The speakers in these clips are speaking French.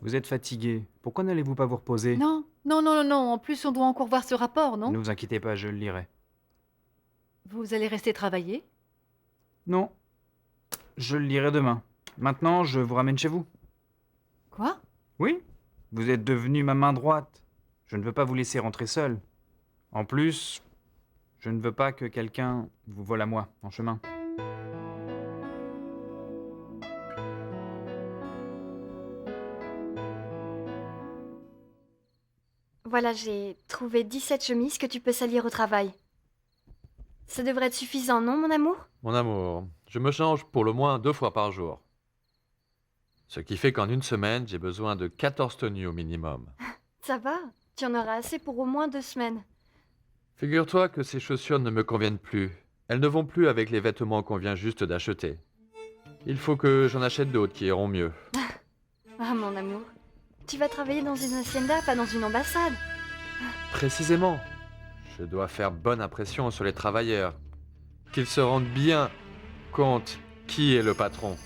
Vous êtes fatigué. Pourquoi n'allez-vous pas vous reposer? Non, non, non, non, non. En plus, on doit encore voir ce rapport, non? Ne vous inquiétez pas, je le lirai. Vous allez rester travailler? Non, je le lirai demain. Maintenant, je vous ramène chez vous. Quoi? Oui, vous êtes devenue ma main droite. Je ne veux pas vous laisser rentrer seul. En plus, je ne veux pas que quelqu'un vous vole à moi en chemin. Voilà, j'ai trouvé 17 chemises que tu peux salir au travail. Ça devrait être suffisant, non, mon amour? Mon amour, je me change pour le moins 2 fois par jour. Ce qui fait qu'en une semaine, j'ai besoin de 14 tenues au minimum. Ça va, tu en auras assez pour au moins 2 semaines. Figure-toi que ces chaussures ne me conviennent plus. Elles ne vont plus avec les vêtements qu'on vient juste d'acheter. Il faut que j'en achète d'autres qui iront mieux. Ah, mon amour. Tu vas travailler dans une hacienda, pas dans une ambassade. Précisément. Je dois faire bonne impression sur les travailleurs. Qu'ils se rendent bien compte qui est le patron.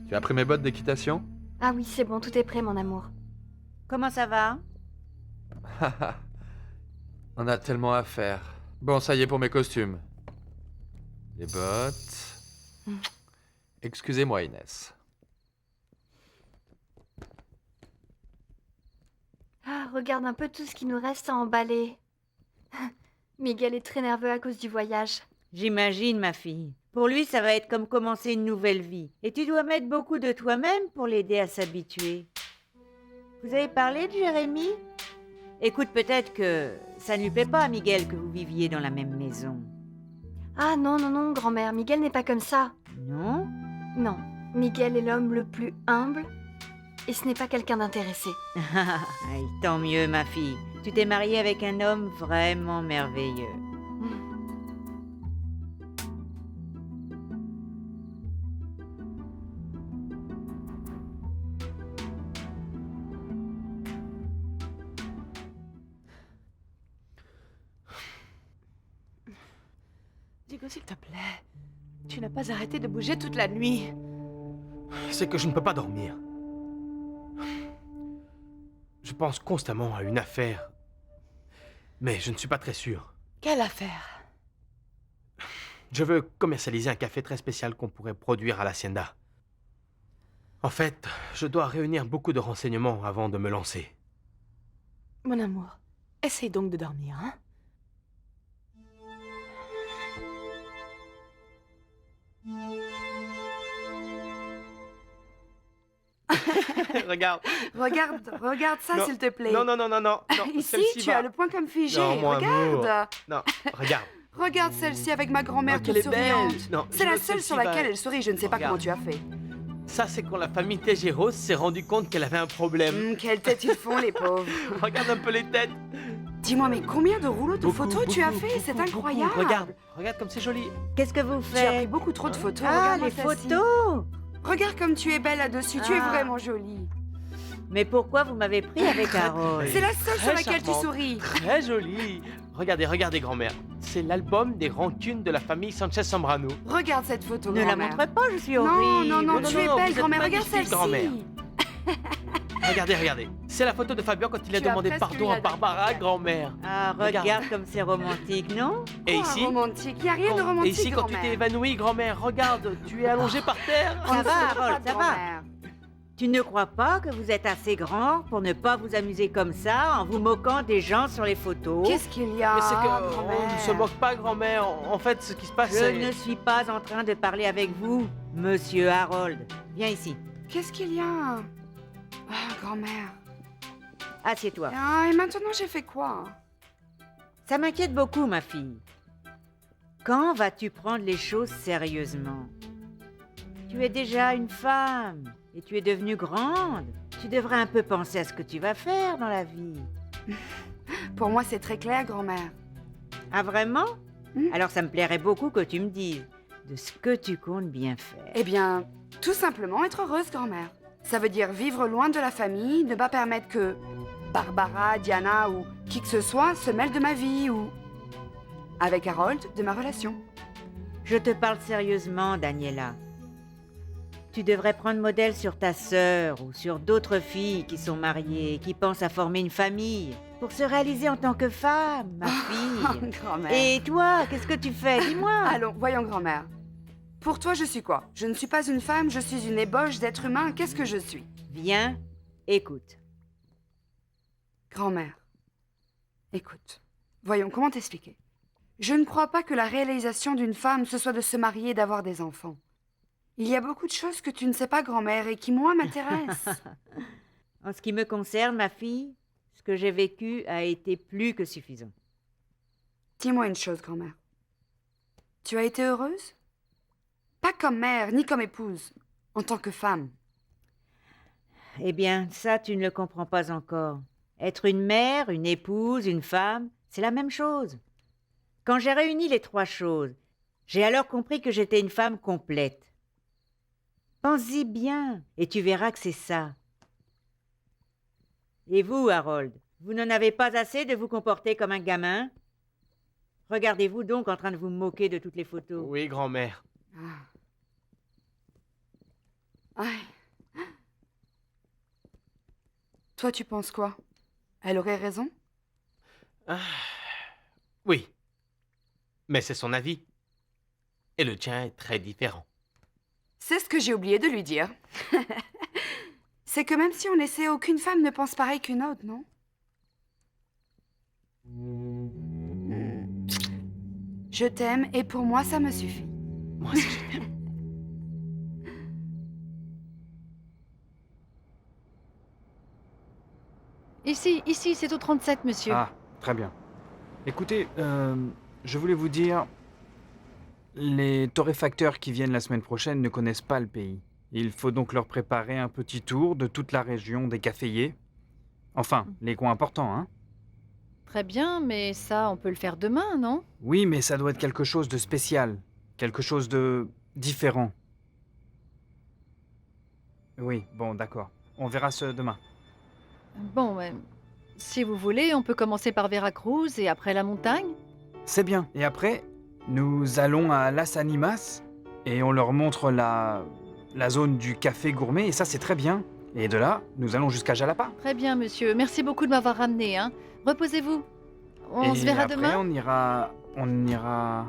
Tu as pris mes bottes d'équitation? Ah oui, c'est bon, tout est prêt, mon amour. Comment ça va? On a tellement à faire. Bon, ça y est pour mes costumes. Les bottes. Excusez-moi, Inès. Ah, regarde un peu tout ce qui nous reste à emballer. Miguel est très nerveux à cause du voyage. J'imagine, ma fille. Pour lui, ça va être comme commencer une nouvelle vie. Et tu dois mettre beaucoup de toi-même pour l'aider à s'habituer. Vous avez parlé de Jérémy? Écoute, peut-être que ça ne lui plaît pas à Miguel que vous viviez dans la même maison. Ah non, non, non, grand-mère, Miguel n'est pas comme ça. Non? Non, Miguel est l'homme le plus humble et ce n'est pas quelqu'un d'intéressé. Aïe, tant mieux, ma fille. Tu t'es mariée avec un homme vraiment merveilleux. Diego, s'il te plaît, tu n'as pas arrêté de bouger toute la nuit. C'est que je ne peux pas dormir. Je pense constamment à une affaire, mais je ne suis pas très sûr. Quelle affaire? Je veux commercialiser un café très spécial qu'on pourrait produire à l'hacienda. En fait, je dois réunir beaucoup de renseignements avant de me lancer. Mon amour, essaye donc de dormir, hein? Regarde. Regarde ça, Non, s'il te plaît. Non, non, non, non, non. non, Ici, celle-ci tu va. as le point comme figé. Non, mon amour. Regarde. Non, regarde. Regarde celle-ci avec ma grand-mère Oh, toute qu'elle est belle. souriante. Non, C'est je la veux seule celle-ci sur va. laquelle elle sourit. Je ne sais pas Regarde. comment tu as fait. Ça, c'est quand la famille Tejeros s'est rendu compte qu'elle avait un problème. Quelle tête ils font, les pauvres. Regarde un peu les têtes. Dis-moi, mais combien de rouleaux de Beaucoup, photos tu as beaucoup, fait? C'est beaucoup, incroyable. beaucoup. Regarde comme c'est joli. Qu'est-ce que vous Tu as pris faites? beaucoup trop de photos. Ah, Regarde-moi les celle-ci. photos! Regarde comme tu es belle là-dessus. Tu es Ah. vraiment jolie. Mais pourquoi vous m'avez pris avec Harold? C'est la seule sur Très laquelle tu charmante. souris. Très joli. Regardez, grand-mère. C'est l'album des rancunes de la famille Sanchez Zambrano. Regarde cette photo, Ne la grand-mère. montre pas, je suis Non, horrible. non, non, Non, tu non, es non, belle, vous êtes grand-mère. Regarde magnifique, grand-mère. celle-ci. Regardez. C'est la photo de Fabien quand il a Tu as demandé presque pardon eu à la Barbara, date. grand-mère. Ah, Regarde. regarde comme c'est romantique, non? Et Quoi, ici romantique. Il n'y a rien de romantique, Et ici, quand tu grand-mère. t'es évanouie, grand-mère, regarde, tu es allongée par terre. On Ça ne va, se moque pas Harold, de ça va. grand-mère. Tu ne crois pas que vous êtes assez grand pour ne pas vous amuser comme ça en vous moquant des gens sur les photos? Qu'est-ce qu'il y a, Mais c'est que grand-mère? on ne se moque pas, grand-mère. En fait, ce qui se passe, Je c'est... ne suis pas en train de parler avec vous, monsieur Harold. Viens ici. Qu'est-ce qu'il y a? Ah, grand-mère. Assieds-toi. Ah, et maintenant, j'ai fait quoi? Ça m'inquiète beaucoup, ma fille. Quand vas-tu prendre les choses sérieusement? Tu es déjà une femme et tu es devenue grande. Tu devrais un peu penser à ce que tu vas faire dans la vie. Pour moi, c'est très clair, grand-mère. Ah, vraiment? Hmm. Alors ça me plairait beaucoup que tu me dises de ce que tu comptes bien faire. Eh bien, tout simplement être heureuse, grand-mère. Ça veut dire vivre loin de la famille, ne pas permettre que Barbara, Diana ou qui que ce soit se mêle de ma vie ou... avec Harold, de ma relation. Je te parle sérieusement, Daniela. Tu devrais prendre modèle sur ta sœur ou sur d'autres filles qui sont mariées et qui pensent à former une famille pour se réaliser en tant que femme, ma fille. Grand-mère. Et toi, qu'est-ce que tu fais? Dis-moi. Allons, voyons, grand-mère. Pour toi, je suis quoi? Je ne suis pas une femme, je suis une ébauche d'être humain. Qu'est-ce que je suis? Viens, écoute. Grand-mère. Écoute. Voyons, comment t'expliquer? Je ne crois pas que la réalisation d'une femme, ce soit de se marier et d'avoir des enfants. Il y a beaucoup de choses que tu ne sais pas, grand-mère, et qui, moi, m'intéressent. En ce qui me concerne, ma fille, ce que j'ai vécu a été plus que suffisant. Dis-moi une chose, grand-mère. Tu as été heureuse? Pas comme mère, ni comme épouse, en tant que femme. Eh bien, ça, tu ne le comprends pas encore. Être une mère, une épouse, une femme, c'est la même chose. Quand j'ai réuni les trois choses, j'ai alors compris que j'étais une femme complète. Pense-y bien, et tu verras que c'est ça. Et vous, Harold, vous n'en avez pas assez de vous comporter comme un gamin? Regardez-vous donc en train de vous moquer de toutes les photos. Oui, grand-mère. Aïe. Toi, tu penses quoi? Elle aurait raison? Oui. Mais c'est son avis. Et le tien est très différent. C'est ce que j'ai oublié de lui dire. C'est que même si on essaie, aucune femme ne pense pareil qu'une autre, non? Je t'aime et pour moi, ça me suffit. Moi aussi, je t'aime. Ici, c'est au 37, monsieur. Ah, très bien. Écoutez, je voulais vous dire, les torréfacteurs qui viennent la semaine prochaine ne connaissent pas le pays. Il faut donc leur préparer un petit tour de toute la région des caféiers. Enfin, les coins importants, hein. Très bien, mais ça, on peut le faire demain, non? Oui, mais ça doit être quelque chose de spécial, quelque chose de différent. Oui, bon, d'accord. On verra ce demain. Bon, si vous voulez, on peut commencer par Veracruz et après la montagne. C'est bien. Et après, nous allons à Las Animas et on leur montre la zone du café gourmet et ça, c'est très bien. Et de là, nous allons jusqu'à Jalapa. Très bien, monsieur. Merci beaucoup de m'avoir ramené, hein. Reposez-vous. On se verra après, demain. on ira... On ira...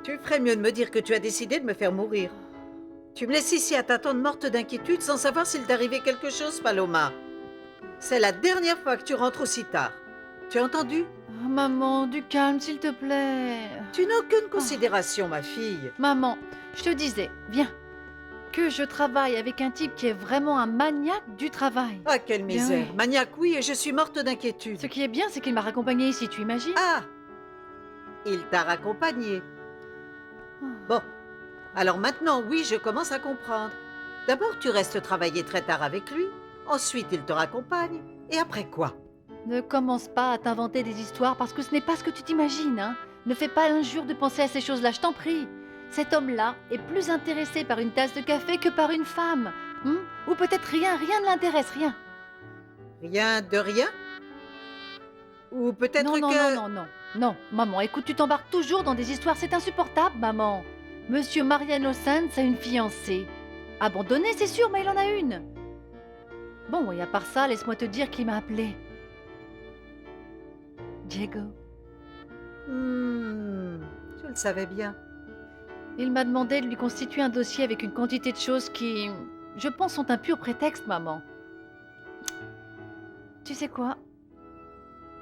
Tu ferais mieux de me dire que tu as décidé de me faire mourir. Tu me laisses ici à t'attendre morte d'inquiétude sans savoir s'il t'arrivait quelque chose, Paloma. C'est la dernière fois que tu rentres aussi tard. Tu as entendu? Oh, maman, du calme, s'il te plaît. Tu n'as aucune considération, ma fille. Maman, je te disais, viens, que je travaille avec un type qui est vraiment un maniaque du travail. Ah, quelle Bien misère. oui. Maniaque, oui, et je suis morte d'inquiétude. Ce qui est bien, c'est qu'il m'a raccompagnée ici, tu imagines? Ah! Il t'a raccompagné. Bon, alors maintenant, oui, je commence à comprendre. D'abord, tu restes travailler très tard avec lui. Ensuite, il te raccompagne. Et après quoi? Ne commence pas à t'inventer des histoires parce que ce n'est pas ce que tu t'imagines, hein. Ne fais pas l'injure de penser à ces choses-là, je t'en prie. Cet homme-là est plus intéressé par une tasse de café que par une femme. Ou peut-être rien ne l'intéresse, rien. Rien de rien? Ou peut-être Non, non, que... non, non, non. Non, maman, écoute, tu t'embarques toujours dans des histoires, c'est insupportable, maman. Monsieur Mariano Sanz a une fiancée. Abandonnée, c'est sûr, mais il en a une. Bon, et à part ça, laisse-moi te dire qui m'a appelé. Diego. je le savais bien. Il m'a demandé de lui constituer un dossier avec une quantité de choses qui, je pense, sont un pur prétexte, maman. Tu sais quoi?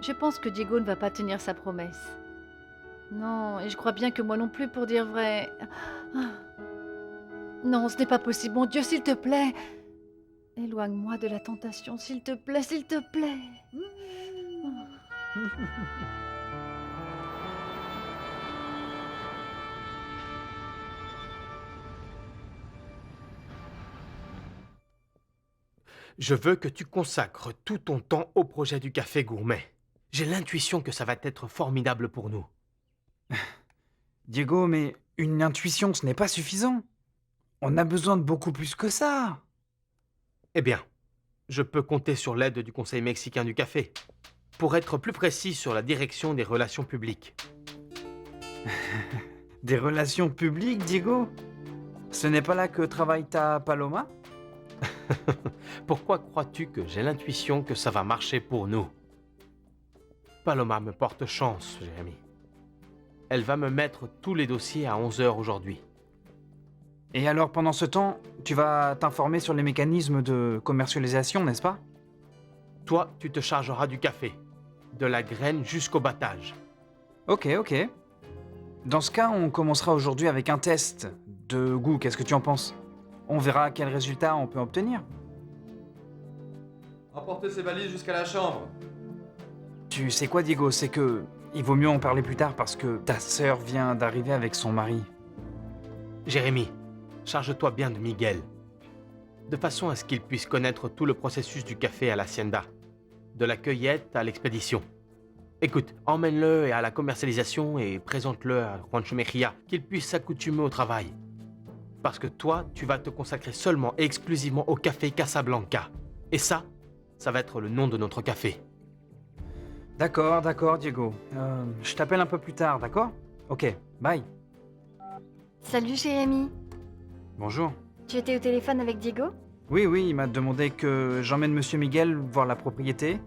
Je pense que Diego ne va pas tenir sa promesse. Non, et je crois bien que moi non plus, pour dire vrai. Non, ce n'est pas possible. Mon Dieu, s'il te plaît. Éloigne-moi de la tentation, s'il te plaît, s'il te plaît. Je veux que tu consacres tout ton temps au projet du café gourmet. J'ai l'intuition que ça va être formidable pour nous. Diego, mais une intuition, ce n'est pas suffisant. On a besoin de beaucoup plus que ça. Eh bien, je peux compter sur l'aide du Conseil mexicain du café, pour être plus précis sur la direction des relations publiques. Des relations publiques, Diego? Ce n'est pas là que travaille ta Paloma? Pourquoi crois-tu que j'ai l'intuition que ça va marcher pour nous? Paloma me porte chance, Jérémy. Elle va me mettre tous les dossiers à 11 heures aujourd'hui. Et alors, pendant ce temps, tu vas t'informer sur les mécanismes de commercialisation, n'est-ce pas? Toi, tu te chargeras du café, de la graine jusqu'au battage. Ok, ok. Dans ce cas, on commencera aujourd'hui avec un test de goût. Qu'est-ce que tu en penses? On verra quel résultat on peut obtenir. Emportez ces valises jusqu'à la chambre. Tu sais quoi, Diego? C'est que il vaut mieux en parler plus tard parce que ta sœur vient d'arriver avec son mari. Jérémy, charge-toi bien de Miguel, de façon à ce qu'il puisse connaître tout le processus du café à l'hacienda, de la cueillette à l'expédition. Écoute, emmène-le à la commercialisation et présente-le à Juancho Mejía, qu'il puisse s'accoutumer au travail. Parce que toi, tu vas te consacrer seulement et exclusivement au café Casablanca. Et ça va être le nom de notre café. D'accord, d'accord, Diego. Je t'appelle un peu plus tard, d'accord? Ok, bye. Salut Jérémy. Bonjour. Tu étais au téléphone avec Diego? Oui, oui, il m'a demandé que j'emmène Monsieur Miguel voir la propriété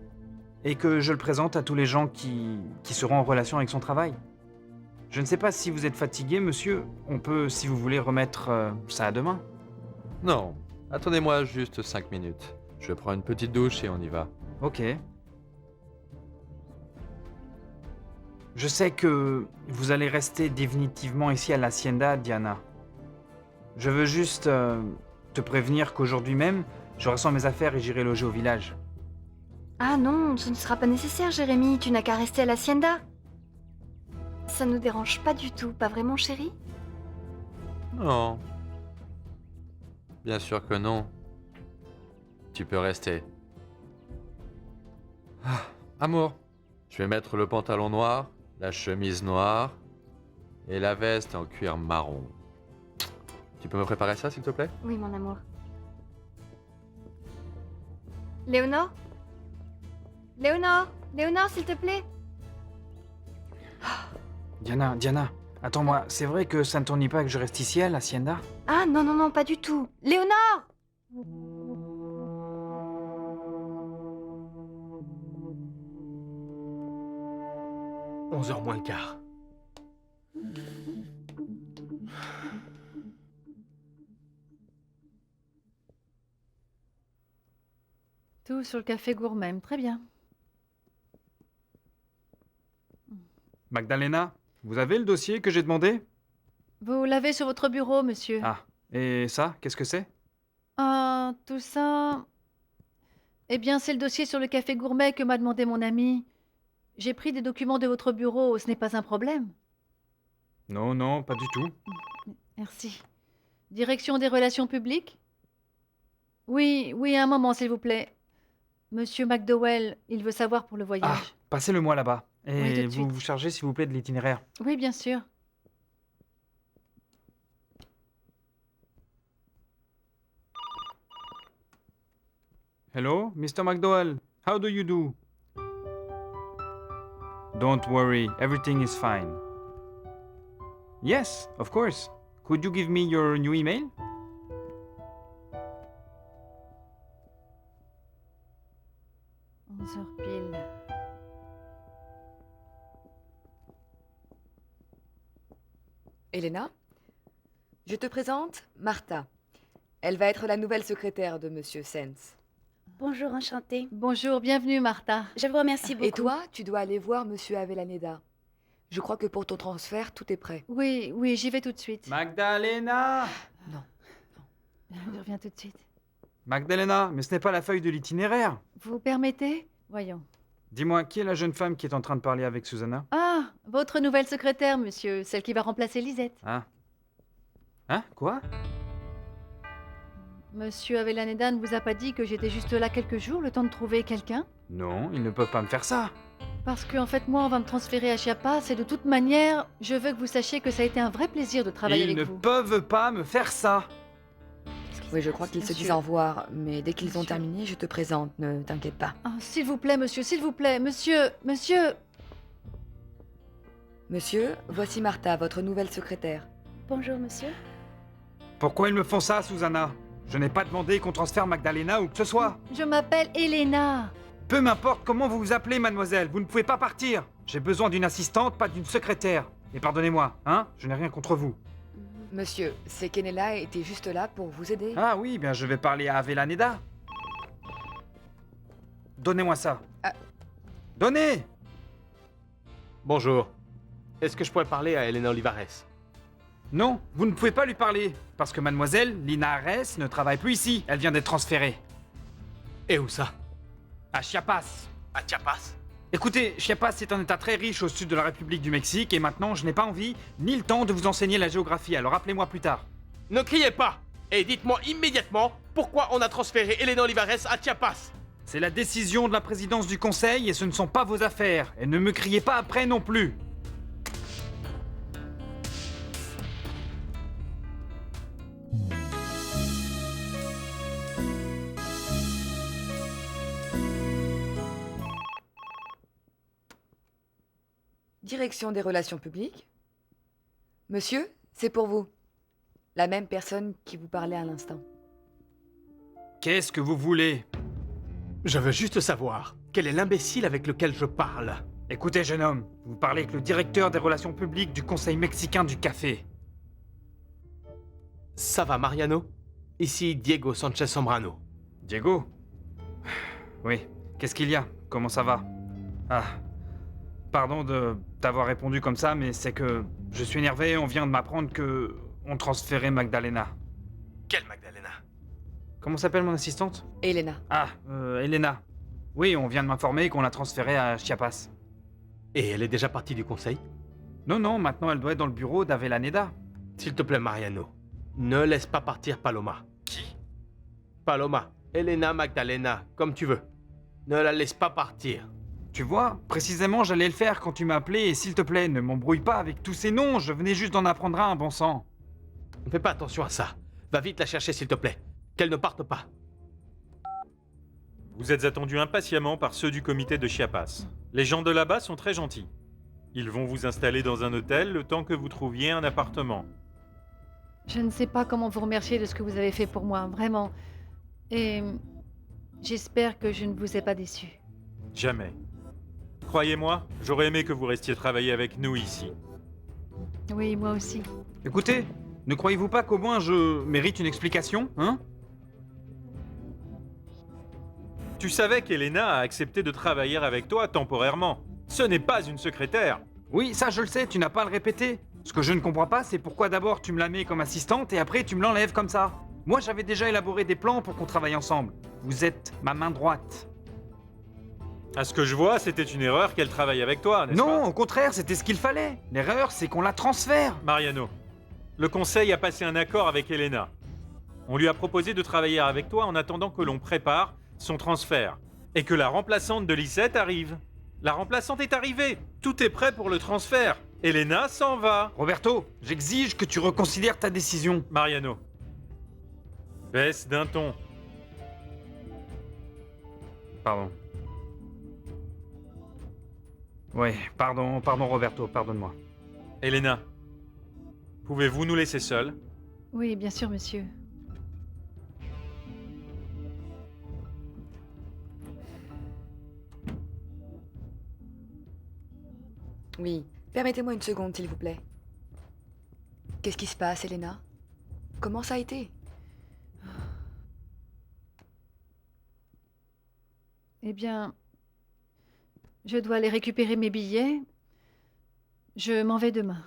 et que je le présente à tous les gens qui seront en relation avec son travail. Je ne sais pas si vous êtes fatigué, monsieur. On peut, si vous voulez, remettre ça à demain. Non, attendez-moi juste 5 minutes. Je prends une petite douche et on y va. Ok. Je sais que vous allez rester définitivement ici à l'Hacienda, Diana. Je veux juste te prévenir qu'aujourd'hui même, je ressens mes affaires et j'irai loger au village. Ah non, ce ne sera pas nécessaire Jérémy, tu n'as qu'à rester à l'hacienda. Ça nous dérange pas du tout, pas vraiment chérie? Non. Bien sûr que non. Tu peux rester. Ah, amour, je vais mettre le pantalon noir, la chemise noire et la veste en cuir marron. Tu peux me préparer ça, s'il te plaît? Oui mon amour. Léonore? Léonore, s'il te plaît? Diana, attends-moi, c'est vrai que ça ne t'ennuie pas que je reste ici à l'Hacienda? Ah non, non, non, pas du tout. Léonore! 11h moins le quart. Tout sur le café gourmet, très bien. Magdalena, vous avez le dossier que j'ai demandé? Vous l'avez sur votre bureau, monsieur. Ah, et ça, qu'est-ce que c'est? Ah, tout ça... Eh bien, c'est le dossier sur le café gourmet que m'a demandé mon ami. J'ai pris des documents de votre bureau, ce n'est pas un problème. Non, non, pas du tout. Merci. Direction des relations publiques? Oui, un moment, s'il vous plaît. Monsieur McDowell, il veut savoir pour le Ah, voyage. passez-le-moi là-bas. Oui, Et tout de vous suite. vous chargez, s'il vous plaît, de l'itinéraire. Oui, bien sûr. Hello, Mr. McDowell. How do you do? Don't worry, everything is fine. Yes, of course. Could you give me your new email? Heures pile. Elena, je te présente Martha. Elle va être la nouvelle secrétaire de Monsieur Sens. Bonjour, enchantée. Bonjour, bienvenue, Martha. Je vous remercie beaucoup. Et toi, tu dois aller voir Monsieur Avellaneda. Je crois que pour ton transfert, tout est prêt. Oui, j'y vais tout de suite. Magdalena! Je reviens tout de suite. Magdalena, mais ce n'est pas la feuille de l'itinéraire. Vous permettez? Voyons. Dis-moi, qui est la jeune femme qui est en train de parler avec Susanna? Ah, votre nouvelle secrétaire, monsieur, celle qui va remplacer Lisette. Ah. Hein? Quoi? Monsieur Avellaneda ne vous a pas dit que j'étais juste là quelques jours, le temps de trouver quelqu'un? Non, ils ne peuvent pas me faire ça. Parce qu'en fait, moi, on va me transférer à Chiapas et de toute manière, je veux que vous sachiez que ça a été un vrai plaisir de travailler Ils avec ne vous. peuvent pas me faire ça. Qu'est-ce Oui, je crois qu'ils se disent au revoir, mais dès qu'ils ont terminé, je te présente, ne t'inquiète pas. Oh, s'il vous plaît, monsieur, s'il vous plaît, monsieur, monsieur. Monsieur, voici Martha, votre nouvelle secrétaire. Bonjour, monsieur. Pourquoi ils me font ça, Susanna? Je n'ai pas demandé qu'on transfère Magdalena ou que ce soit. Je m'appelle Elena. Peu m'importe comment vous vous appelez, mademoiselle, vous ne pouvez pas partir. J'ai besoin d'une assistante, pas d'une secrétaire. Et pardonnez-moi, hein, je n'ai rien contre vous. Monsieur, c'est qu'Enela était juste là pour vous aider. Ah oui, bien je vais parler à Avellaneda. Donnez-moi ça. Ah. Donnez! Bonjour. Est-ce que je pourrais parler à Elena Olivares? Non, vous ne pouvez pas lui parler. Parce que mademoiselle Lina Ares ne travaille plus ici. Elle vient d'être transférée. Et où ça? À Chiapas. À Chiapas? Écoutez, Chiapas est un état très riche au sud de la République du Mexique et maintenant je n'ai pas envie ni le temps de vous enseigner la géographie, alors appelez-moi plus tard. Ne criez pas! Et dites-moi immédiatement pourquoi on a transféré Elena Olivares à Chiapas! C'est la décision de la présidence du conseil et ce ne sont pas vos affaires. Et ne me criez pas après non plus. Direction des relations publiques. Monsieur, c'est pour vous. La même personne qui vous parlait à l'instant. Qu'est-ce que vous voulez? Je veux juste savoir quel est l'imbécile avec lequel je parle. Écoutez, jeune homme, vous parlez avec le directeur des relations publiques du Conseil mexicain du café. Ça va, Mariano? Ici Diego Sanchez Zambrano. Diego? Oui, qu'est-ce qu'il y a? Comment ça va? Ah, pardon de t'avoir répondu comme ça, mais c'est que je suis énervé, on vient de m'apprendre que on transférait Magdalena. Quelle Magdalena? Comment s'appelle mon assistante? Elena. Ah, Elena. Oui, on vient de m'informer qu'on l'a transférée à Chiapas. Et elle est déjà partie du conseil? Non, non, maintenant elle doit être dans le bureau d'Avellaneda. S'il te plaît, Mariano, ne laisse pas partir Paloma. Qui? Paloma, Elena Magdalena, comme tu veux. Ne la laisse pas partir. Tu vois, précisément j'allais le faire quand tu m'as appelé et s'il te plaît, ne m'embrouille pas avec tous ces noms, je venais juste d'en apprendre un, bon sang. Ne fais pas attention à ça. Va vite la chercher, s'il te plaît. Qu'elle ne parte pas. Vous êtes attendus impatiemment par ceux du comité de Chiapas. Les gens de là-bas sont très gentils. Ils vont vous installer dans un hôtel le temps que vous trouviez un appartement. Je ne sais pas comment vous remercier de ce que vous avez fait pour moi, vraiment. Et j'espère que je ne vous ai pas déçu. Jamais. Croyez-moi, j'aurais aimé que vous restiez travailler avec nous ici. Oui, moi aussi. Écoutez, ne croyez-vous pas qu'au moins je mérite une explication, hein? Tu savais qu'Elena a accepté de travailler avec toi temporairement. Ce n'est pas une secrétaire. Oui, ça je le sais, tu n'as pas à le répéter. Ce que je ne comprends pas, c'est pourquoi d'abord tu me la mets comme assistante et après tu me l'enlèves comme ça. Moi j'avais déjà élaboré des plans pour qu'on travaille ensemble. Vous êtes ma main droite. À ce que je vois, c'était une erreur qu'elle travaille avec toi, n'est-ce pas? Non, au contraire, c'était ce qu'il fallait. L'erreur, c'est qu'on la transfère. Mariano, le conseil a passé un accord avec Elena. On lui a proposé de travailler avec toi en attendant que l'on prépare son transfert et que la remplaçante de Lisette arrive. La remplaçante est arrivée. Tout est prêt pour le transfert. Elena s'en va. Roberto, j'exige que tu reconsidères ta décision. Mariano, baisse d'un ton. Pardon. Ouais, pardon Roberto, pardonne-moi. Elena, pouvez-vous nous laisser seuls? Oui, bien sûr, monsieur. Oui, permettez-moi une seconde, s'il vous plaît. Qu'est-ce qui se passe, Elena? Comment ça a été? Eh bien, je dois aller récupérer mes billets. Je m'en vais demain.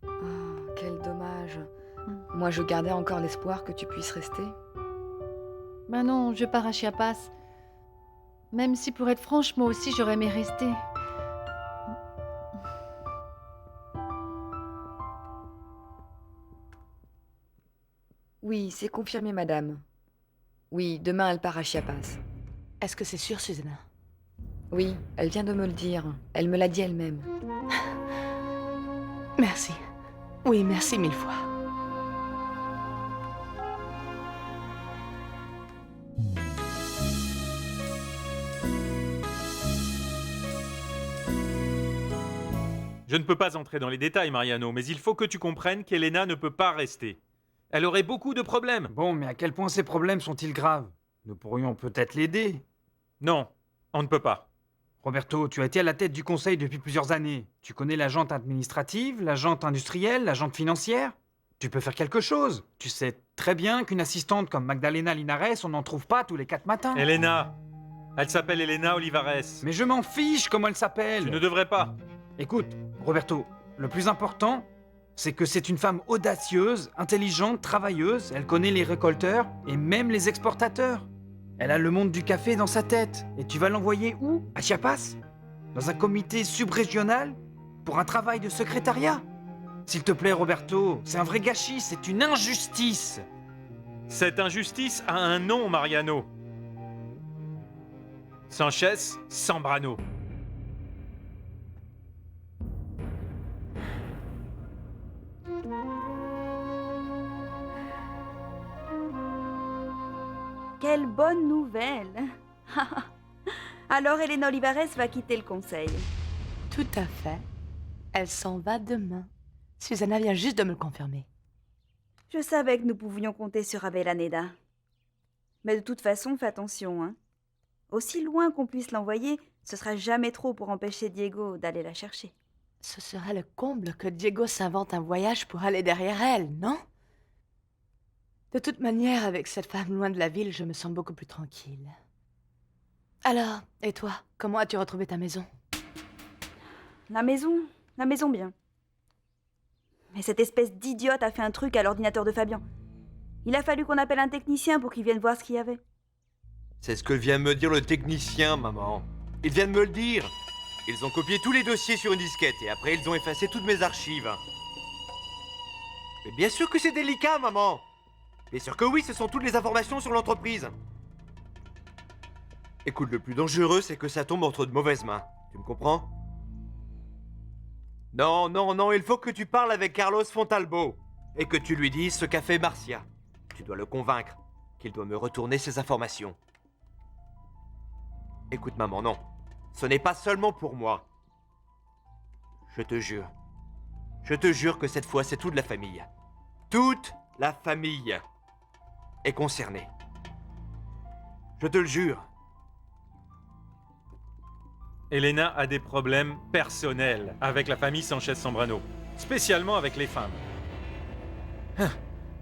Ah, quel dommage. Moi, je gardais encore l'espoir que tu puisses rester. Ben non, je pars à Chiapas. Même si, pour être franche, moi aussi, j'aurais aimé rester. Oui, c'est confirmé, madame. Oui, demain, elle part à Chiapas. Est-ce que c'est sûr, Susanna? Oui, elle vient de me le dire. Elle me l'a dit elle-même. Merci. Oui, merci 1000 fois. Je ne peux pas entrer dans les détails, Mariano, mais il faut que tu comprennes qu'Elena ne peut pas rester. Elle aurait beaucoup de problèmes. Bon, mais à quel point ces problèmes sont-ils graves? Nous pourrions peut-être l'aider. Non, on ne peut pas. Roberto, tu as été à la tête du conseil depuis plusieurs années. Tu connais la jante administrative, la jante industrielle, la jante financière. Tu peux faire quelque chose. Tu sais très bien qu'une assistante comme Magdalena Linares, on n'en trouve pas tous les 4 matins. Elena. Elle s'appelle Elena Olivares. Mais je m'en fiche comment elle s'appelle. Tu ne devrais pas. Écoute, Roberto, le plus important, c'est que c'est une femme audacieuse, intelligente, travailleuse. Elle connaît les récolteurs et même les exportateurs. Elle a le monde du café dans sa tête. Et tu vas l'envoyer où? À Chiapas? Dans un comité subrégional? Pour un travail de secrétariat? S'il te plaît, Roberto, c'est un vrai gâchis, c'est une injustice. Cette injustice a un nom, Mariano. Sanchez Zambrano. Quelle bonne nouvelle. Alors Elena Olivares va quitter le conseil. Tout à fait. Elle s'en va demain. Susanna vient juste de me le confirmer. Je savais que nous pouvions compter sur Avellaneda. Mais de toute façon, fais attention, hein. Aussi loin qu'on puisse l'envoyer, ce sera jamais trop pour empêcher Diego d'aller la chercher. Ce serait le comble que Diego s'invente un voyage pour aller derrière elle, non? De toute manière, avec cette femme loin de la ville, je me sens beaucoup plus tranquille. Alors, et toi, comment as-tu retrouvé ta maison? La maison bien. Mais cette espèce d'idiote a fait un truc à l'ordinateur de Fabian. Il a fallu qu'on appelle un technicien pour qu'il vienne voir ce qu'il y avait. C'est ce que vient de me dire le technicien, maman. Il vient de me le dire. Ils ont copié tous les dossiers sur une disquette et après ils ont effacé toutes mes archives. Mais bien sûr que c'est délicat, maman. Bien sûr que oui, ce sont toutes les informations sur l'entreprise. Écoute, le plus dangereux, c'est que ça tombe entre de mauvaises mains. Tu me comprends? Non, non, non, il faut que tu parles avec Carlos Fontalbo et que tu lui dises ce qu'a fait Marcia. Tu dois le convaincre qu'il doit me retourner ses informations. Écoute, maman, non. Ce n'est pas seulement pour moi. Je te jure. Je te jure que cette fois, c'est toute la famille. Toute la famille est concernée. Je te le jure. Elena a des problèmes personnels avec la famille Sanchez Zambrano, spécialement avec les femmes.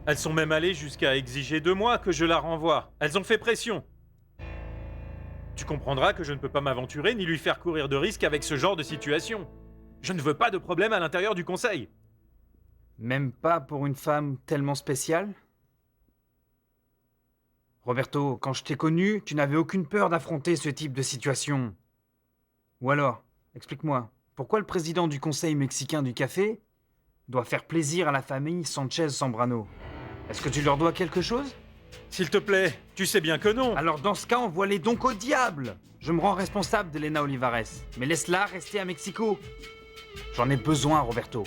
Elles sont même allées jusqu'à exiger de moi que je la renvoie. Elles ont fait pression. Tu comprendras que je ne peux pas m'aventurer ni lui faire courir de risques avec ce genre de situation. Je ne veux pas de problème à l'intérieur du conseil. Même pas pour une femme tellement spéciale? Roberto, quand je t'ai connu, tu n'avais aucune peur d'affronter ce type de situation. Ou alors, explique-moi, pourquoi le président du conseil mexicain du café doit faire plaisir à la famille Sanchez Zambrano? Est-ce que tu leur dois quelque chose? S'il te plaît, tu sais bien que non. Alors dans ce cas, envoie-les donc au diable. Je me rends responsable d'Elena Olivares, mais laisse-la rester à Mexico. J'en ai besoin, Roberto.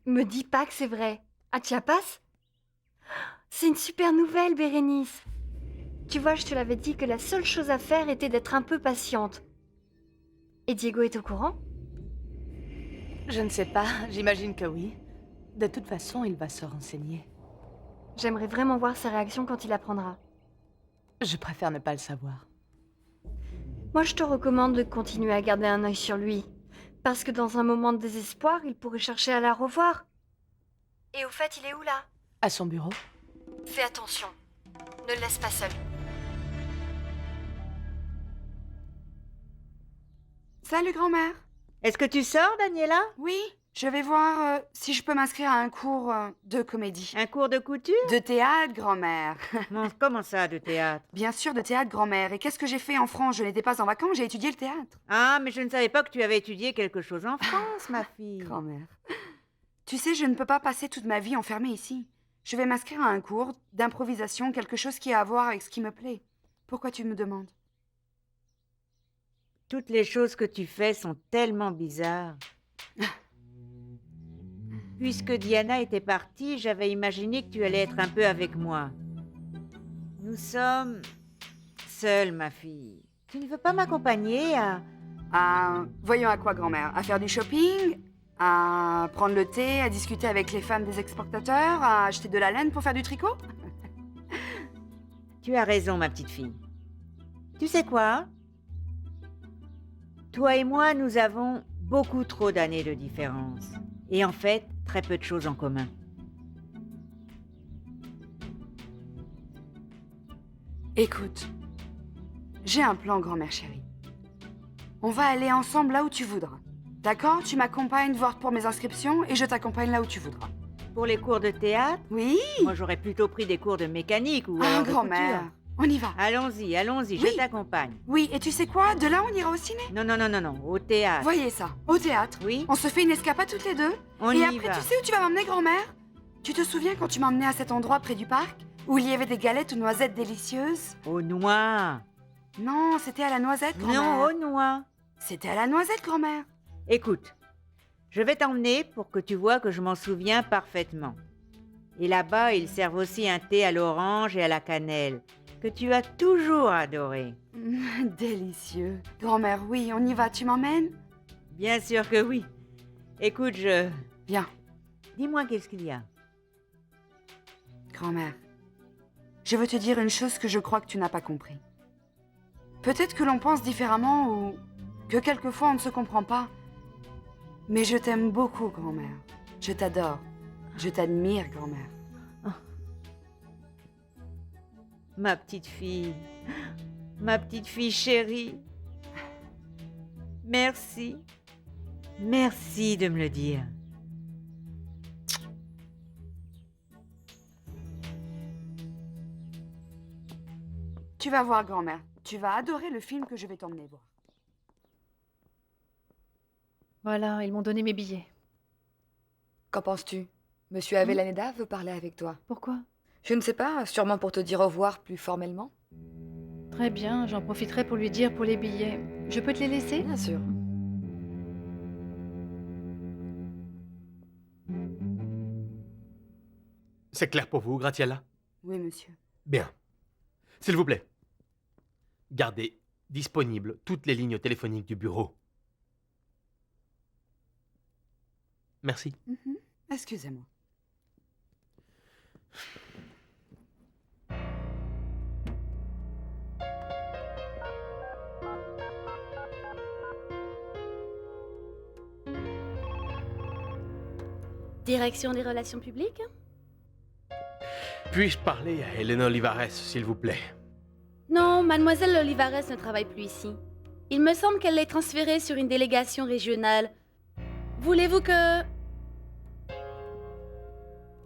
Me dis pas que c'est vrai. À Chiapas? C'est une super nouvelle, Bérénice. Tu vois, je te l'avais dit que la seule chose à faire était d'être un peu patiente. Et Diego est au courant? Je ne sais pas, j'imagine que oui. De toute façon, il va se renseigner. J'aimerais vraiment voir sa réaction quand il apprendra. Je préfère ne pas le savoir. Moi, je te recommande de continuer à garder un œil sur lui. Parce que dans un moment de désespoir, il pourrait chercher à la revoir. Et au fait, il est où là? À son bureau. Fais attention. Ne le laisse pas seul. Salut, grand-mère. Est-ce que tu sors, Daniela? Oui, je vais voir si je peux m'inscrire à un cours de comédie. Un cours de couture? De théâtre, grand-mère. Non, comment ça, de théâtre? Bien sûr, de théâtre, grand-mère. Et qu'est-ce que j'ai fait en France? Je n'étais pas en vacances, j'ai étudié le théâtre. Ah, mais je ne savais pas que tu avais étudié quelque chose en France, ma fille. Grand-mère. Tu sais, je ne peux pas passer toute ma vie enfermée ici. Je vais m'inscrire à un cours d'improvisation, quelque chose qui a à voir avec ce qui me plaît. Pourquoi tu me demandes? Toutes les choses que tu fais sont tellement bizarres. Puisque Diana était partie, j'avais imaginé que tu allais être un peu avec moi. Nous sommes seuls, ma fille. Tu ne veux pas m'accompagner à... Voyons à quoi, grand-mère? À faire du shopping? À prendre le thé? À discuter avec les femmes des exportateurs? À acheter de la laine pour faire du tricot? Tu as raison, ma petite fille. Tu sais quoi? Toi et moi, nous avons beaucoup trop d'années de différence. Et en fait, très peu de choses en commun. Écoute, j'ai un plan, grand-mère chérie. On va aller ensemble là où tu voudras. D'accord? Tu m'accompagnes voir pour mes inscriptions et je t'accompagne là où tu voudras. Pour les cours de théâtre? Oui. Moi, j'aurais plutôt pris des cours de mécanique ou Ah, alors de grand-mère, couture. on y va. Allons-y, allons-y, Oui. je t'accompagne. Oui, et tu sais quoi? De là, on ira au ciné. Non, non, non, non, non, au théâtre. Voyez ça, au théâtre. Oui, On se fait une escapade toutes les deux. on et y après, va. tu sais où tu vas m'emmener, grand-mère? Tu te souviens quand tu m'emmenais à cet endroit près du parc? Où il y avait des galettes aux noisettes délicieuses? Aux noix. Non, c'était à la noisette, grand-mère. Non, aux noix. C'était à la noisette, grand-mère. Écoute, je vais t'emmener pour que tu vois que je m'en souviens parfaitement. Et là-bas, ils servent aussi un thé à l'orange et à la cannelle, que tu as toujours adoré. Délicieux. Grand-mère, oui, on y va, tu m'emmènes? Bien sûr que oui. Écoute, Viens, dis-moi qu'est-ce qu'il y a. grand-mère. Je veux te dire une chose que je crois que tu n'as pas compris. Peut-être que l'on pense différemment ou que quelquefois on ne se comprend pas. Mais je t'aime beaucoup, grand-mère. Je t'adore. Je t'admire, grand-mère. Ma petite fille chérie. Merci. Merci de me le dire. Tu vas voir, grand-mère. Tu vas adorer le film que je vais t'emmener voir. Voilà, ils m'ont donné mes billets. Qu'en penses-tu? Monsieur Avellaneda veut parler avec toi. Pourquoi? Je ne sais pas, sûrement pour te dire au revoir plus formellement. Très bien, j'en profiterai pour lui dire pour les billets. Je peux te les laisser? Bien sûr. C'est clair pour vous, Gratiella? Oui, monsieur. Bien. S'il vous plaît, gardez disponibles toutes les lignes téléphoniques du bureau. Merci. Excusez-moi. Direction des relations publiques? Puis-je parler à Elena Olivares, s'il vous plaît? Non, mademoiselle Olivares ne travaille plus ici. Il me semble qu'elle est transférée sur une délégation régionale. Voulez-vous que...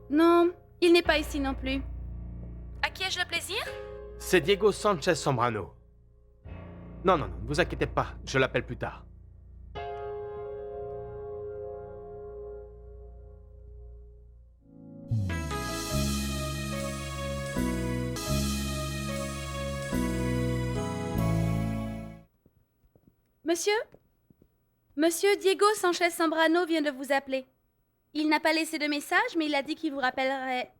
Non, il n'est pas ici non plus. À qui ai-je le plaisir? C'est Diego Sanchez Sombrano. Non, non, non, ne vous inquiétez pas, je l'appelle plus tard. Monsieur? Monsieur Diego Sanchez Sombrano vient de vous appeler. Il n'a pas laissé de message, mais il a dit qu'il vous rappellerait.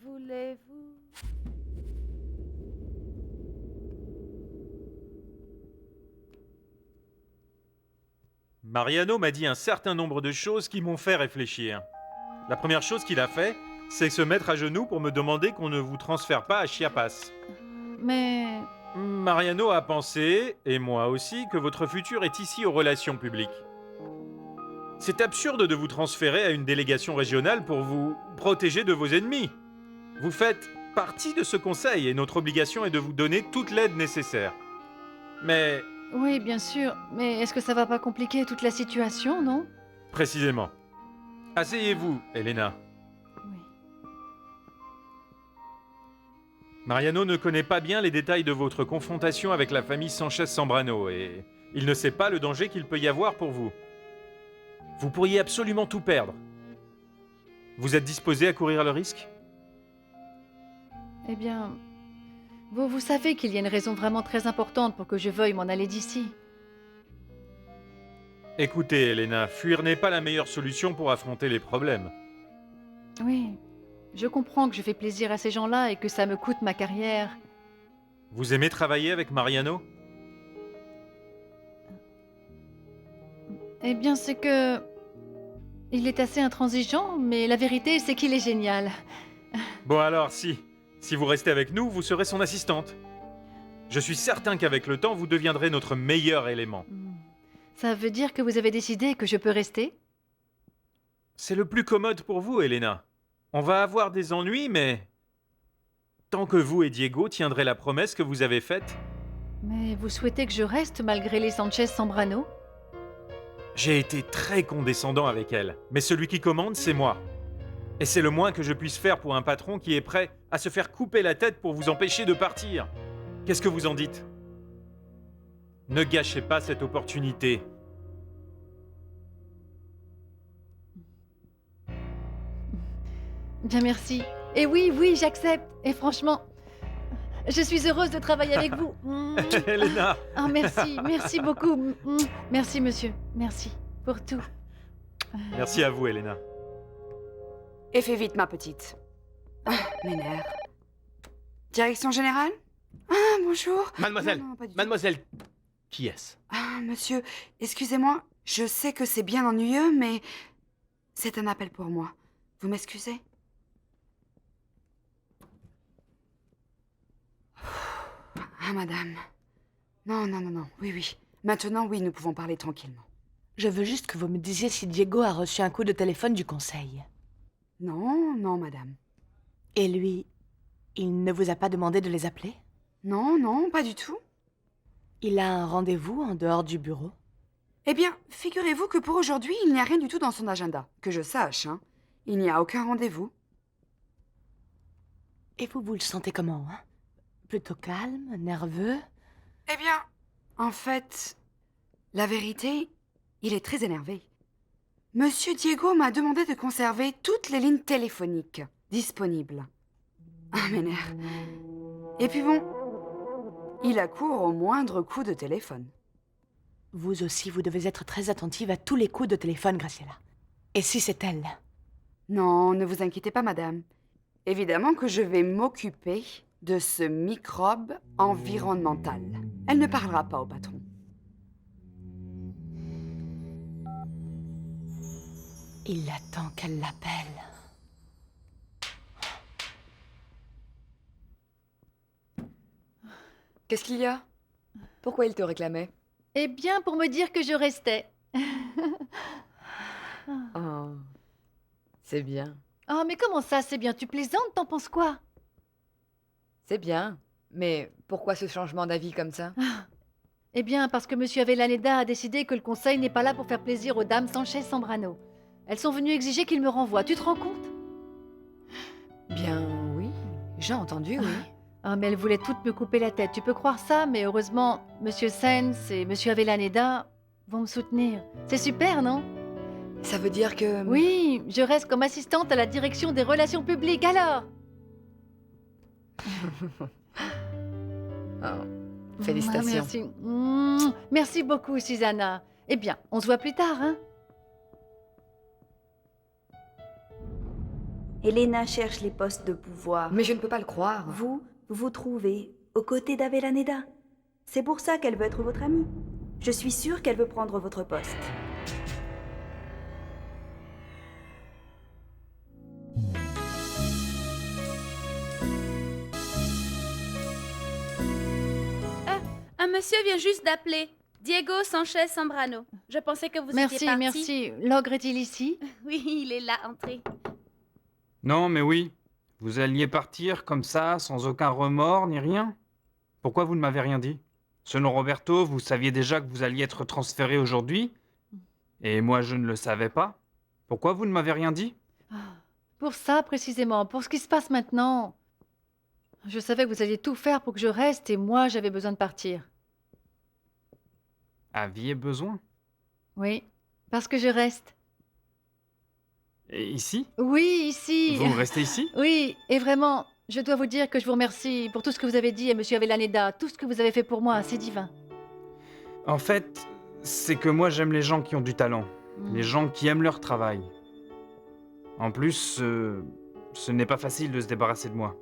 Voulez-vous... Mariano m'a dit un certain nombre de choses qui m'ont fait réfléchir. La première chose qu'il a fait, c'est se mettre à genoux pour me demander qu'on ne vous transfère pas à Chiapas. Mais... Mariano a pensé, et moi aussi, que votre futur est ici aux relations publiques. C'est absurde de vous transférer à une délégation régionale pour vous protéger de vos ennemis. Vous faites partie de ce conseil et notre obligation est de vous donner toute l'aide nécessaire. Mais, Oui, bien sûr. Mais est-ce que ça va pas compliquer toute la situation, non? précisément, asseyez-vous, Elena. Oui. Mariano ne connaît pas bien les détails de votre confrontation avec la famille Sanchez Sombrano et il ne sait pas le danger qu'il peut y avoir pour vous. Vous pourriez absolument tout perdre. Vous êtes disposé à courir le risque? Eh bien... Vous savez qu'il y a une raison vraiment très importante pour que je veuille m'en aller d'ici. Écoutez, Elena, fuir n'est pas la meilleure solution pour affronter les problèmes. Oui, je comprends que je fais plaisir à ces gens-là et que ça me coûte ma carrière. Vous aimez travailler avec Mariano? Eh bien, c'est que... Il est assez intransigeant, mais la vérité, c'est qu'il est génial. Bon alors, si vous restez avec nous, vous serez son assistante. Je suis certain qu'avec le temps, vous deviendrez notre meilleur élément. Ça veut dire que vous avez décidé que je peux rester? C'est le plus commode pour vous, Elena. On va avoir des ennuis, mais... Tant que vous et Diego tiendrez la promesse que vous avez faite, Mais vous souhaitez que je reste malgré les Sanchez Zambrano? j'ai été très condescendant avec elle. Mais celui qui commande, c'est moi. Et c'est le moins que je puisse faire pour un patron qui est prêt à se faire couper la tête pour vous empêcher de partir. Qu'est-ce que vous en dites? Ne gâchez pas cette opportunité. Bien, merci. Et oui, oui, j'accepte. Et franchement, je suis heureuse de travailler avec vous. Elena! Ah, merci, merci beaucoup. Merci, monsieur. Merci pour tout. Merci à vous, Elena. Et fais vite, ma petite. Ah, mes nerfs. Direction générale? Ah, bonjour. Mademoiselle, Non, non, pas du tout. mademoiselle, qui est-ce? Ah, monsieur, excusez-moi, je sais que c'est bien ennuyeux, mais c'est un appel pour moi. Vous m'excusez? Ah, madame. Non, non, non, non. Oui, oui. Maintenant, oui, nous pouvons parler tranquillement. Je veux juste que vous me disiez si Diego a reçu un coup de téléphone du conseil. Non, non, madame. Et lui, il ne vous a pas demandé de les appeler? Non, non, pas du tout. Il a un rendez-vous en dehors du bureau? Eh bien, figurez-vous que pour aujourd'hui, il n'y a rien du tout dans son agenda. Que je sache, hein. Il n'y a aucun rendez-vous. Et vous le sentez comment, hein? Plutôt calme, nerveux? Eh bien, en fait, la vérité, il est très énervé. Monsieur Diego m'a demandé de conserver toutes les lignes téléphoniques disponibles. Ah, mes nerfs. Et puis bon, il accourt au moindre coup de téléphone. Vous aussi, vous devez être très attentive à tous les coups de téléphone, Graciela. Et si c'est elle? Non, ne vous inquiétez pas, madame. Évidemment que je vais m'occuper de ce microbe environnemental. Elle ne parlera pas au patron. Il attend qu'elle l'appelle. Qu'est-ce qu'il y a? Pourquoi il te réclamait? Eh bien, pour me dire que je restais. Oh, c'est bien. Oh, mais comment ça, c'est bien? Tu plaisantes? T'en penses quoi? C'est bien. Mais pourquoi ce changement d'avis comme ça? Eh bien, parce que monsieur Avellaneda a décidé que le conseil n'est pas là pour faire plaisir aux dames Sanchez Zambrano. Elles sont venues exiger qu'il me renvoie. Tu te rends compte? Bien, oui. J'ai entendu, oui. Ah, mais elles voulaient toutes me couper la tête. Tu peux croire ça? Mais heureusement, monsieur Sens et monsieur Avellaneda vont me soutenir. C'est super, non? Ça veut dire que... Oui, je reste comme assistante à la direction des relations publiques, alors! Oh, félicitations. Merci. Merci beaucoup, Susanna. Eh bien, on se voit plus tard, hein? Elena cherche les postes de pouvoir. Mais je ne peux pas le croire. Vous vous trouvez aux côtés d'Avellaneda. C'est pour ça qu'elle veut être votre amie. Je suis sûre qu'elle veut prendre votre poste. Un monsieur vient juste d'appeler. Diego Sanchez Zambrano. Je pensais que vous étiez parti. Merci. L'ogre est-il ici? Oui, il est là, entrez. Non, mais oui. Vous alliez partir comme ça, sans aucun remords ni rien? Pourquoi vous ne m'avez rien dit? Selon Roberto, vous saviez déjà que vous alliez être transféré aujourd'hui? Et moi, je ne le savais pas. Pourquoi vous ne m'avez rien dit? Pour ça, précisément. Pour ce qui se passe maintenant. Je savais que vous alliez tout faire pour que je reste et moi, j'avais besoin de partir. Aviez besoin? Oui, parce que je reste. Et ici? Oui, ici. Vous restez ici? Oui, et vraiment, je dois vous dire que je vous remercie pour tout ce que vous avez dit à monsieur Avellaneda, tout ce que vous avez fait pour moi, c'est divin. En fait, c'est que moi j'aime les gens qui ont du talent, les gens qui aiment leur travail. En plus, ce n'est pas facile de se débarrasser de moi.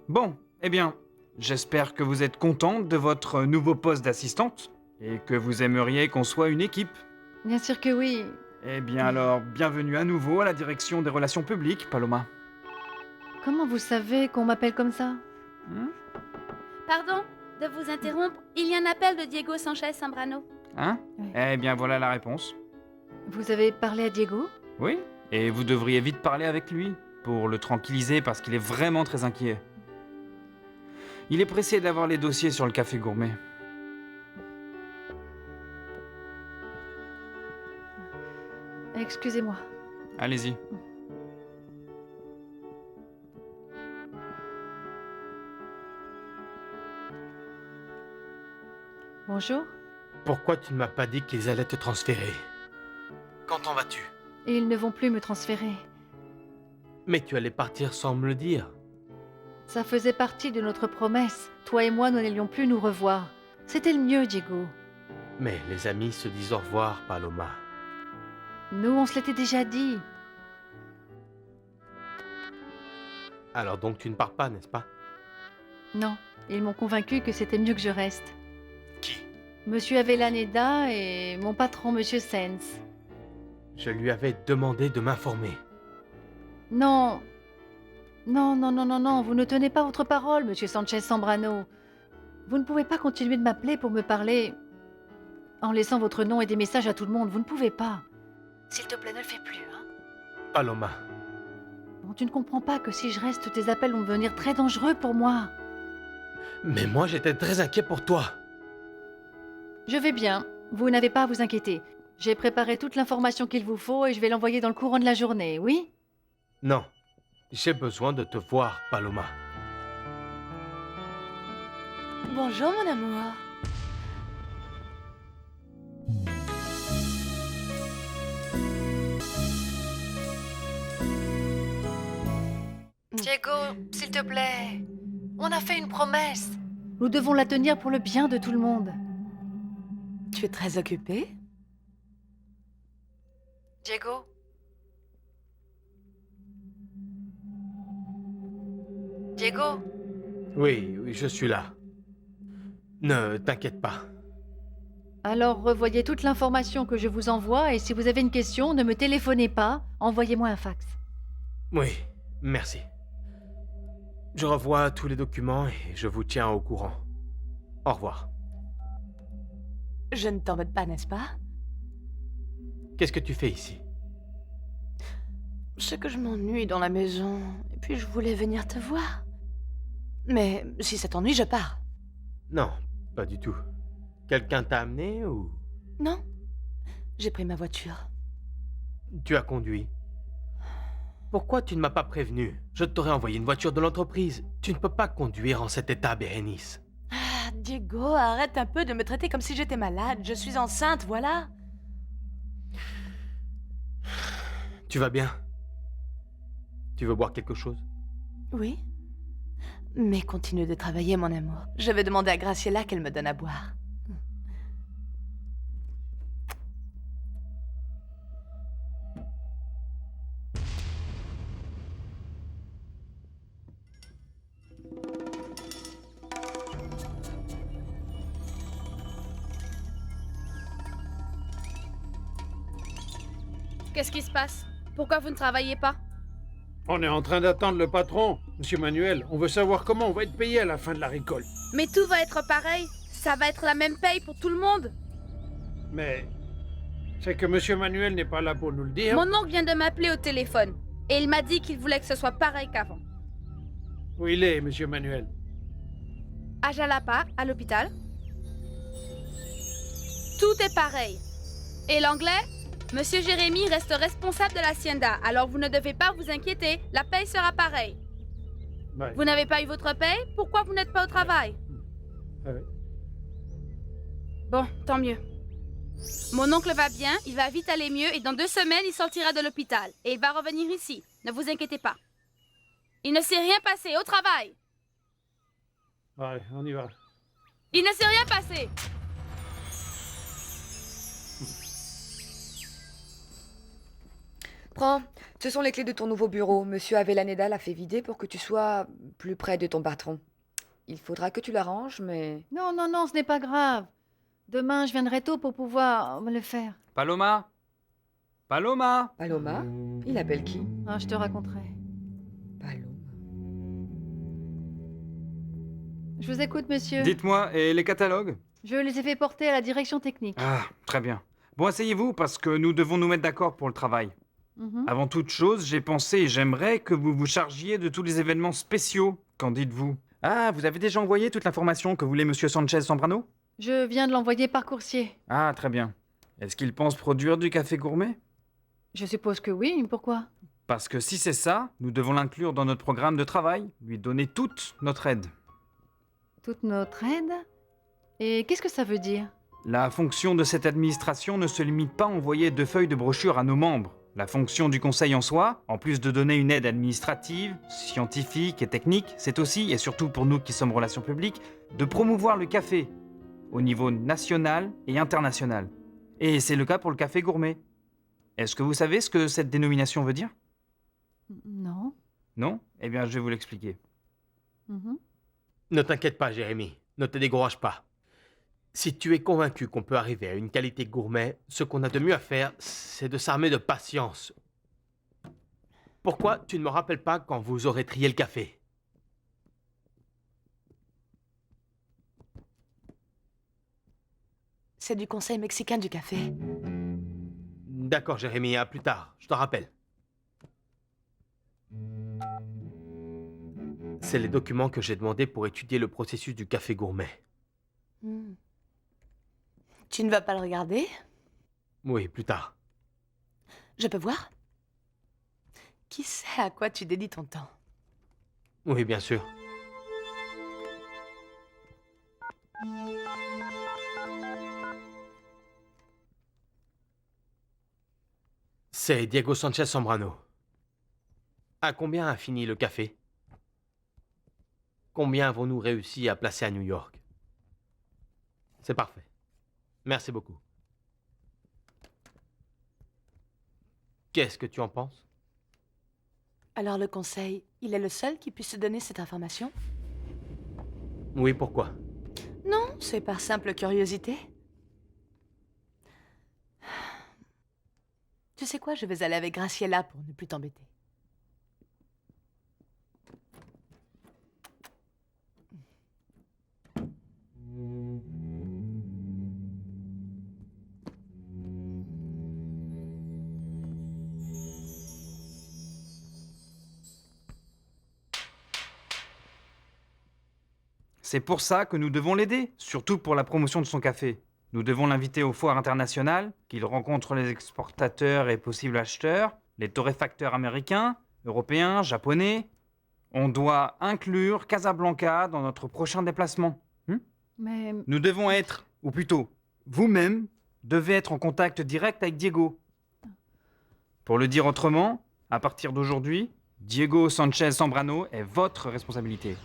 Bon, eh bien, j'espère que vous êtes contente de votre nouveau poste d'assistante. et que vous aimeriez qu'on soit une équipe. Bien sûr que oui. Eh bien alors, bienvenue à nouveau à la direction des relations publiques, Paloma. Comment vous savez qu'on m'appelle comme ça? Pardon de vous interrompre, il y a un appel de Diego Sanchez Zambrano. Hein? Oui. Eh bien voilà la réponse. Vous avez parlé à Diego? Oui, et vous devriez vite parler avec lui, pour le tranquilliser parce qu'il est vraiment très inquiet. Il est pressé d'avoir les dossiers sur le café gourmet. Excusez-moi. Allez-y. Bonjour. Pourquoi tu ne m'as pas dit qu'ils allaient te transférer? Quand en vas-tu? Et ils ne vont plus me transférer. Mais tu allais partir sans me le dire. Ça faisait partie de notre promesse. Toi et moi, nous n'allions plus nous revoir. C'était le mieux, Diego. Mais les amis se disent au revoir, Paloma. Nous, on se l'était déjà dit. Alors donc tu ne pars pas, n'est-ce pas? Non, ils m'ont convaincu que c'était mieux que je reste. Qui? Monsieur Avellaneda et mon patron, Monsieur Sens. Je lui avais demandé de m'informer. Non. Non, non, non, non, non, vous ne tenez pas votre parole, Monsieur Sanchez Zambrano. Vous ne pouvez pas continuer de m'appeler pour me parler en laissant votre nom et des messages à tout le monde. Vous ne pouvez pas. S'il te plaît, ne le fais plus, hein. Paloma, Bon, tu ne comprends pas que si je reste, tes appels vont devenir très dangereux pour moi. mais moi j'étais très inquiet pour toi. Je vais bien. Vous n'avez pas à vous inquiéter. J'ai préparé toute l'information qu'il vous faut et je vais l'envoyer dans le courant de la journée, oui? Non, j'ai besoin de te voir, Paloma. Bonjour, mon amour. Diego, s'il te plaît. On a fait une promesse. Nous devons la tenir pour le bien de tout le monde. Tu es très occupée? Diego? Diego? Oui, oui, je suis là. Ne t'inquiète pas. Alors revoyez toute l'information que je vous envoie et si vous avez une question, ne me téléphonez pas, envoyez-moi un fax. Oui, merci. Je revois tous les documents et je vous tiens au courant. Au revoir. Je ne t'embête pas, n'est-ce pas? Qu'est-ce que tu fais ici? C'est que je m'ennuie dans la maison, et puis je voulais venir te voir. Mais si ça t'ennuie, je pars. Non, pas du tout. Quelqu'un t'a amené ou... Non, j'ai pris ma voiture. Tu as conduit? Pourquoi tu ne m'as pas prévenu? Je t'aurais envoyé une voiture de l'entreprise. Tu ne peux pas conduire en cet état, Bérénice. Ah, Diego, arrête un peu de me traiter comme si j'étais malade. Je suis enceinte, voilà. Tu vas bien? Tu veux boire quelque chose? Oui. Mais continue de travailler, mon amour. Je vais demander à Graciela qu'elle me donne à boire. Qu'est-ce qui se passe? Pourquoi vous ne travaillez pas? On est en train d'attendre le patron, Monsieur Manuel. On veut savoir comment on va être payé à la fin de la récolte. Mais tout va être pareil. Ça va être la même paye pour tout le monde. Mais c'est que Monsieur Manuel n'est pas là pour nous le dire. Mon oncle vient de m'appeler au téléphone. Et il m'a dit qu'il voulait que ce soit pareil qu'avant. Où il est, Monsieur Manuel? À Jalapa, à l'hôpital. Tout est pareil. Et l'anglais? Monsieur Jérémy reste responsable de l'hacienda, alors vous ne devez pas vous inquiéter, la paye sera pareille. Ouais. Vous n'avez pas eu votre paye? Pourquoi vous n'êtes pas au travail? Ouais. Bon, tant mieux. Mon oncle va bien, il va vite aller mieux et dans 2 semaines, il sortira de l'hôpital. Et il va revenir ici, ne vous inquiétez pas. Il ne s'est rien passé, au travail! Ouais, on y va. Il ne s'est rien passé! Prends, ce sont les clés de ton nouveau bureau. Monsieur Avellaneda l'a fait vider pour que tu sois plus près de ton patron. Il faudra que tu l'arranges, mais... Non, non, non, ce n'est pas grave. Demain, je viendrai tôt pour pouvoir le faire. Paloma? Paloma? Paloma? Il appelle qui? Ah, je te raconterai. Paloma. Je vous écoute, monsieur. Dites-moi, et les catalogues? Je les ai fait porter à la direction technique. Ah, très bien. Bon, asseyez-vous parce que nous devons nous mettre d'accord pour le travail. Mhm. Avant toute chose, j'ai pensé et j'aimerais que vous vous chargiez de tous les événements spéciaux. Qu'en dites-vous? Ah, vous avez déjà envoyé toute l'information que voulait Monsieur Sanchez Zambrano? Je viens de l'envoyer par coursier. Ah, très bien. Est-ce qu'il pense produire du café gourmet? Je suppose que oui, pourquoi? Parce que si c'est ça, nous devons l'inclure dans notre programme de travail, lui donner toute notre aide. Toute notre aide? Et qu'est-ce que ça veut dire? La fonction de cette administration ne se limite pas à envoyer 2 feuilles de brochure à nos membres. La fonction du conseil en soi, en plus de donner une aide administrative, scientifique et technique, c'est aussi, et surtout pour nous qui sommes relations publiques, de promouvoir le café au niveau national et international. Et c'est le cas pour le café gourmet. Est-ce que vous savez ce que cette dénomination veut dire? Non. Non? Eh bien, je vais vous l'expliquer. Mhm. Ne t'inquiète pas, Jérémy. Ne te décourage pas. Si tu es convaincu qu'on peut arriver à une qualité gourmet, ce qu'on a de mieux à faire, c'est de s'armer de patience. Pourquoi tu ne me rappelles pas quand vous aurez trié le café? C'est du conseil mexicain du café. D'accord, Jérémy, à plus tard. Je te rappelle. C'est les documents que j'ai demandés pour étudier le processus du café gourmet. Hmm. Tu ne vas pas le regarder? Oui, plus tard. Je peux voir? Qui sait à quoi tu dédies ton temps? Oui, bien sûr. C'est Diego Sanchez Zambrano. À combien a fini le café? Combien avons-nous réussi à placer à New York? C'est parfait. Merci beaucoup. Qu'est-ce que tu en penses? Alors le conseil, il est le seul qui puisse te donner cette information? Oui, pourquoi? Non, c'est par simple curiosité. Tu sais quoi, je vais aller avec Graciela pour ne plus t'embêter. C'est pour ça que nous devons l'aider, surtout pour la promotion de son café. Nous devons l'inviter aux foires internationales, qu'il rencontre les exportateurs et possibles acheteurs, les torréfacteurs américains, européens, japonais. On doit inclure Casablanca dans notre prochain déplacement. Mais... Nous devons être, ou plutôt, vous-même, devez être en contact direct avec Diego. Pour le dire autrement, à partir d'aujourd'hui, Diego Sanchez Zambrano est votre responsabilité.